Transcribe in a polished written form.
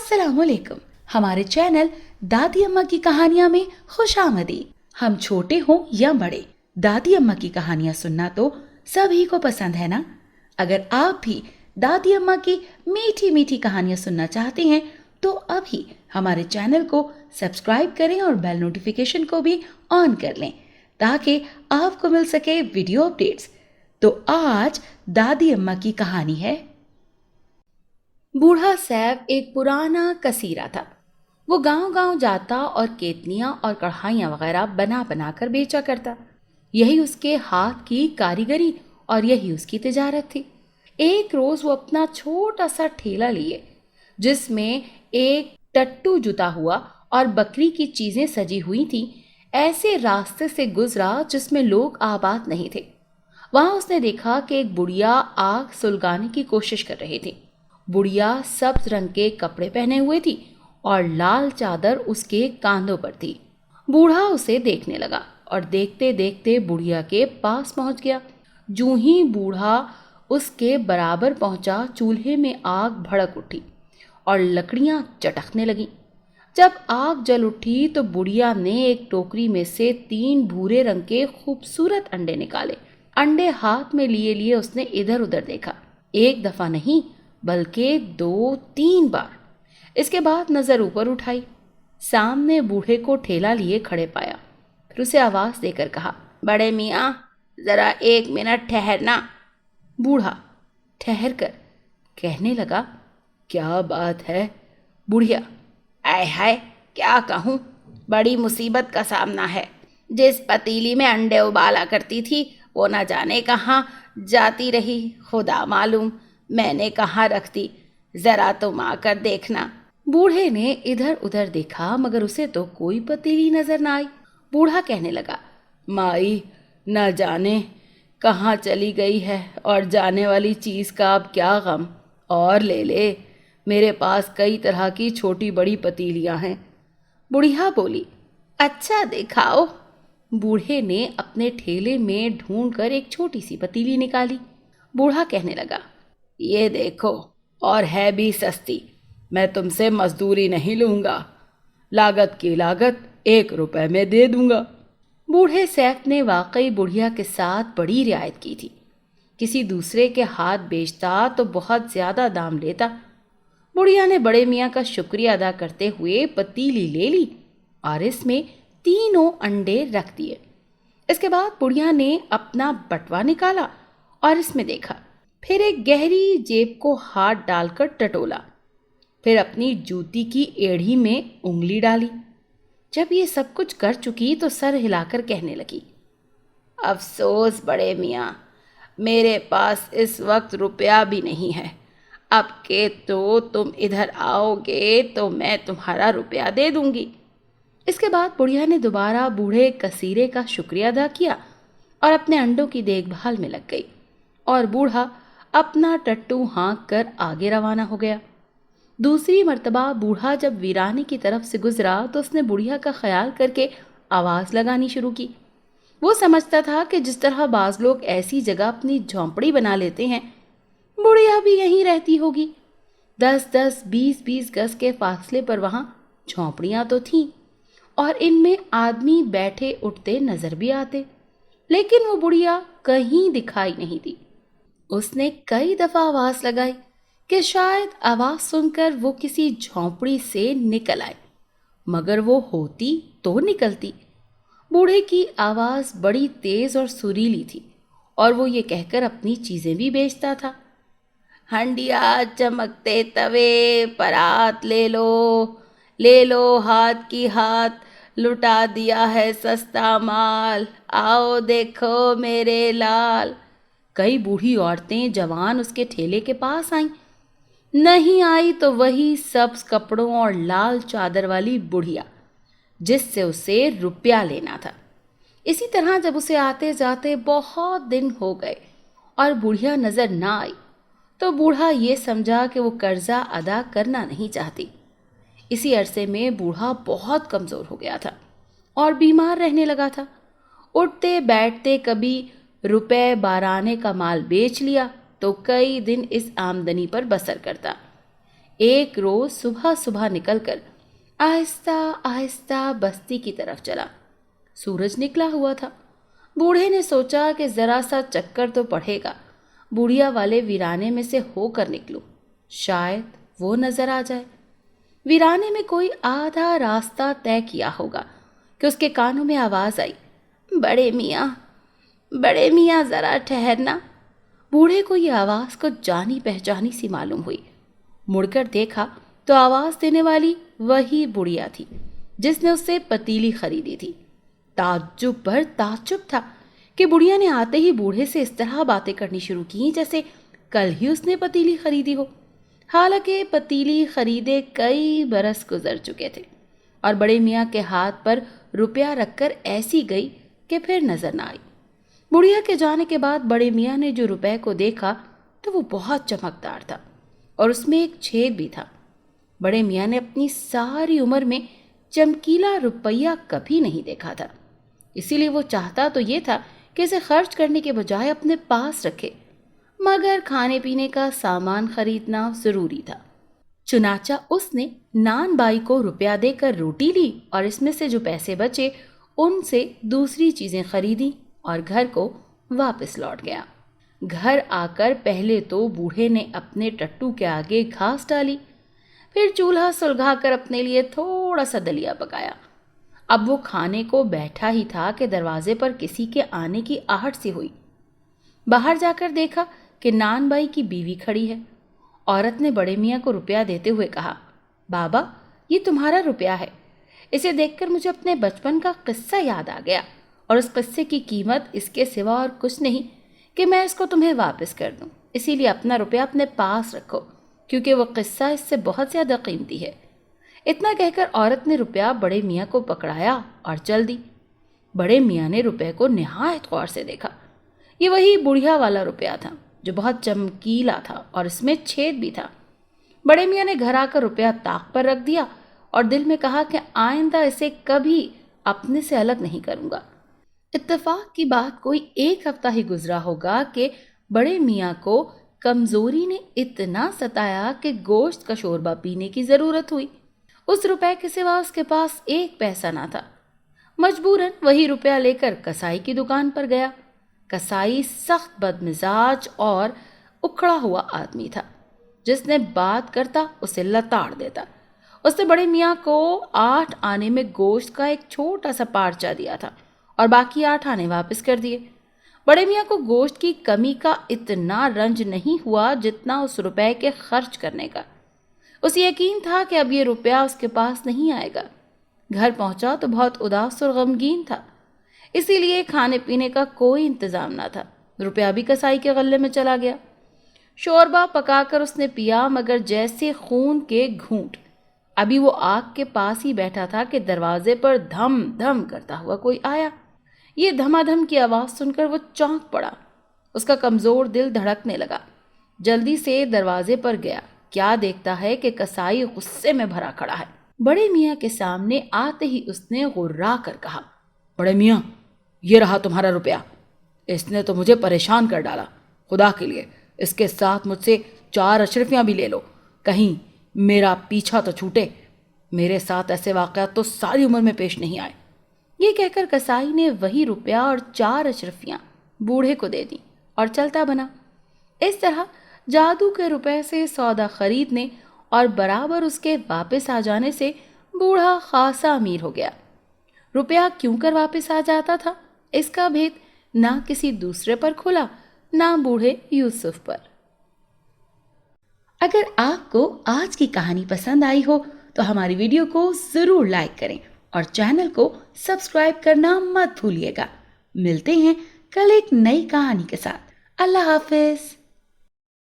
अस्सलाम वालेकुम। हमारे चैनल दादी अम्मा की कहानियां में खुशामदीद। हम छोटे हों या बड़े, दादी अम्मा की कहानियां सुनना तो सभी को पसंद है ना। अगर आप भी दादी अम्मा की मीठी मीठी कहानियां सुनना चाहते हैं तो अभी हमारे चैनल को सब्सक्राइब करें और बेल नोटिफिकेशन को भी ऑन कर लें ताकि आपको मिल सके वीडियो अपडेट्स। तो आज दादी अम्मा की कहानी है। बूढ़ा सैफ एक पुराना कसीरा था। वो गांव-गांव जाता और केतलियां और कढ़ाइयां वगैरह बना बना कर बेचा करता। यही उसके हाथ की कारीगरी और यही उसकी तिजारत थी। एक रोज वो अपना छोटा सा ठेला लिए जिसमें एक टट्टू जुता हुआ और बकरी की चीजें सजी हुई थी, ऐसे रास्ते से गुजरा जिसमें लोग आबाद नहीं थे। वहां उसने देखा कि एक बुढ़िया आग सुलगाने की कोशिश कर रही थी। बुढ़िया सब्ज रंग के कपड़े पहने हुए थी और लाल चादर उसके कांधों पर थी। बूढ़ा उसे देखने लगा और देखते देखते बुढ़िया के पास पहुंच गया। जूं ही बूढ़ा उसके बराबर पहुंचा, चूल्हे में आग भड़क उठी और लकड़ियां चटकने लगीं। जब आग जल उठी तो बुढ़िया ने एक टोकरी में से 3 भूरे रंग के खूबसूरत अंडे निकाले। अंडे हाथ में लिए लिए उसने इधर उधर देखा, एक दफा नहीं बल्कि 2-3 बार। इसके बाद नजर ऊपर उठाई, सामने बूढ़े को ठेला लिए खड़े पाया। फिर उसे आवाज देकर कहा, बड़े मियाँ जरा 1 मिनट ठहरना। बूढ़ा ठहर कर कहने लगा, क्या बात है? बुढ़िया, आय हाय क्या कहूँ, बड़ी मुसीबत का सामना है। जिस पतीली में अंडे उबाला करती थी वो न जाने कहाँ जाती रही, खुदा मालूम मैंने कहाँ रख दी, जरा तुम आकर देखना। बूढ़े ने इधर उधर देखा मगर उसे तो कोई पतीली नजर न आई। बूढ़ा कहने लगा, माई न जाने कहाँ चली गई है और जाने वाली चीज का अब क्या गम, और ले ले, मेरे पास कई तरह की छोटी बड़ी पतीलियां हैं। बुढ़िया बोली, अच्छा दिखाओ। बूढ़े ने अपने ठेले में ढूंढकर एक छोटी सी पतीली निकाली। बूढ़ा कहने लगा, ये देखो, और है भी सस्ती, मैं तुमसे मजदूरी नहीं लूंगा, लागत की लागत 1 रुपए में दे दूंगा। बूढ़े सैफ ने वाकई बुढ़िया के साथ बड़ी रियायत की थी। किसी दूसरे के हाथ बेचता तो बहुत ज्यादा दाम लेता। बुढ़िया ने बड़े मियाँ का शुक्रिया अदा करते हुए पतीली ले ली और इसमें 3 अंडे रख दिए। इसके बाद बुढ़िया ने अपना बटवा निकाला और इसमें देखा, फिर एक गहरी जेब को हाथ डालकर टटोला, फिर अपनी जूती की एड़ी में उंगली डाली। जब ये सब कुछ कर चुकी तो सर हिलाकर कहने लगी, अफसोस बड़े मियाँ, मेरे पास इस वक्त रुपया भी नहीं है। अब के तो तुम इधर आओगे तो मैं तुम्हारा रुपया दे दूंगी। इसके बाद बुढ़िया ने दोबारा बूढ़े कसीरे का शुक्रिया अदा किया और अपने अंडों की देखभाल में लग गई और बूढ़ा अपना टट्टू हाँक कर आगे रवाना हो गया। दूसरी मर्तबा बूढ़ा जब वीराने की तरफ से गुजरा तो उसने बुढ़िया का ख्याल करके आवाज लगानी शुरू की। वो समझता था कि जिस तरह बाज लोग ऐसी जगह अपनी झोंपड़ी बना लेते हैं, बुढ़िया भी यहीं रहती होगी। 10-10, 20-20 गज के फासले पर वहां झोंपड़ियां तो थीं और इनमें आदमी बैठे उठते नजर भी आते, लेकिन वो बुढ़िया कहीं दिखाई नहीं दी। उसने कई दफा आवाज लगाई कि शायद आवाज सुनकर वो किसी झोंपड़ी से निकल आए, मगर वो होती तो निकलती। बूढ़े की आवाज बड़ी तेज और सुरीली थी और वो ये कहकर अपनी चीजें भी बेचता था, हंडिया चमकते तवे, परात ले लो हाथ की हाथ, लुटा दिया है सस्ता माल, आओ देखो मेरे लाल। कई बूढ़ी औरतें जवान उसके ठेले के पास आईं। नहीं आई तो वही सब्ज कपड़ों और लाल चादर वाली बुढ़िया जिससे उसे रुपया लेना था। इसी तरह जब उसे आते जाते बहुत दिन हो गए और बुढ़िया नजर ना आई तो बूढ़ा ये समझा कि वो कर्जा अदा करना नहीं चाहती। इसी अरसे में बूढ़ा बहुत कमजोर हो गया था और बीमार रहने लगा था। उठते बैठते कभी रुपए 12 आने का माल बेच लिया तो कई दिन इस आमदनी पर बसर करता। एक रोज सुबह सुबह निकल कर आहिस्ता आहिस्ता बस्ती की तरफ चला। सूरज निकला हुआ था। बूढ़े ने सोचा कि जरा सा चक्कर तो पड़ेगा, बुढ़िया वाले वीराने में से होकर निकलूं, शायद वो नजर आ जाए। वीराने में कोई आधा रास्ता तय किया होगा कि उसके कानों में आवाज आई, बड़े मियाँ जरा ठहरना। बूढ़े को ये आवाज कुछ जानी पहचानी सी मालूम हुई। मुड़कर देखा तो आवाज देने वाली वही बुढ़िया थी जिसने उससे पतीली खरीदी थी। ताज्जुब पर ताज्जुब था कि बुढ़िया ने आते ही बूढ़े से इस तरह बातें करनी शुरू की जैसे कल ही उसने पतीली खरीदी हो। हालांकि पतीली खरीदे कई बरस गुजर चुके थे और बड़े मियाँ के हाथ पर रुपया रखकर ऐसी गई कि फिर नजर न आई। बुढ़िया के जाने के बाद बड़े मियाँ ने जो रुपए को देखा तो वो बहुत चमकदार था और उसमें एक छेद भी था। बड़े मियाँ ने अपनी सारी उम्र में चमकीला रुपया कभी नहीं देखा था, इसीलिए वो चाहता तो ये था कि इसे खर्च करने के बजाय अपने पास रखे, मगर खाने पीने का सामान खरीदना जरूरी था। चुनाचा उसने नान बाई को रुपया देकर रोटी ली और इसमें से जो पैसे बचे उनसे दूसरी चीजें खरीदी और घर को वापस लौट गया। घर आकर पहले तो बूढ़े ने अपने टट्टू के आगे घास डाली, फिर चूल्हा सुलगाकर अपने लिए थोड़ा सा दलिया पकाया। अब वो खाने को बैठा ही था कि दरवाजे पर किसी के आने की आहट सी हुई। बाहर जाकर देखा कि नान बाई की बीवी खड़ी है। औरत ने बड़े मियाँ को रुपया देते हुए कहा, बाबा ये तुम्हारा रुपया है। इसे देखकर मुझे अपने बचपन का किस्सा याद आ गया और उस किस्से की कीमत इसके सिवा और कुछ नहीं कि मैं इसको तुम्हें वापस कर दूं, इसीलिए अपना रुपया अपने पास रखो क्योंकि वो किस्सा इससे बहुत ज़्यादा कीमती है। इतना कहकर औरत ने रुपया बड़े मियाँ को पकड़ाया और चल दी। बड़े मियाँ ने रुपये को निहायत गौर से देखा। ये वही बुढ़िया वाला रुपया था जो बहुत चमकीला था और इसमें छेद भी था। बड़े मियाँ ने घर आकर रुपया ताक पर रख दिया और दिल में कहा कि आइंदा इसे कभी अपने से अलग नहीं करूँगा। इत्तेफाक की बात कोई एक हफ्ता ही गुजरा होगा कि बड़े मियाँ को कमजोरी ने इतना सताया कि गोश्त का शोरबा पीने की जरूरत हुई। उस रुपए के सिवा उसके पास एक पैसा ना था। मजबूरन वही रुपया लेकर कसाई की दुकान पर गया। कसाई सख्त बदमिजाज और उखड़ा हुआ आदमी था, जिसने बात करता उसे लताड़ देता। उसने बड़े मियाँ को 8 आने में गोश्त का एक छोटा सा पार्चा दिया था और बाकी 8 आने वापस कर दिए। बड़े मियाँ को गोश्त की कमी का इतना रंज नहीं हुआ जितना उस रुपए के खर्च करने का। उसे यकीन था कि अब ये रुपया उसके पास नहीं आएगा। घर पहुंचा तो बहुत उदास और गमगीन था, इसीलिए खाने पीने का कोई इंतजाम ना था। रुपया भी कसाई के गले में चला गया। शोरबा पकाकर उसने पिया, मगर जैसे खून के घूंट। अभी वो आग के पास ही बैठा था कि दरवाजे पर धम धम करता हुआ कोई आया। ये धमाधम की आवाज़ सुनकर वो चौंक पड़ा। उसका कमज़ोर दिल धड़कने लगा। जल्दी से दरवाजे पर गया। क्या देखता है कि कसाई गुस्से में भरा खड़ा है। बड़े मियाँ के सामने आते ही उसने गुर्रा कर कहा, बड़े मियाँ ये रहा तुम्हारा रुपया। इसने तो मुझे परेशान कर डाला। खुदा के लिए इसके साथ मुझसे 4 अशरफियाँ भी ले लो, कहीं मेरा पीछा तो छूटे। मेरे साथ ऐसे वाक़यात तो सारी उम्र में पेश नहीं आए। ये कहकर कसाई ने वही रुपया और 4 अशरफियाँ बूढ़े को दे दी और चलता बना। इस तरह जादू के रुपए से सौदा खरीदने और बराबर उसके वापस आ जाने से बूढ़ा खासा अमीर हो गया। रुपया क्यों कर वापस आ जाता था, इसका भेद ना किसी दूसरे पर खुला, ना बूढ़े यूसुफ पर। अगर आपको आज की कहानी पसंद आई हो तो हमारी वीडियो को ज़रूर लाइक करें और चैनल को सब्सक्राइब करना मत भूलिएगा। मिलते हैं कल एक नई कहानी के साथ। अल्लाह हाफिज।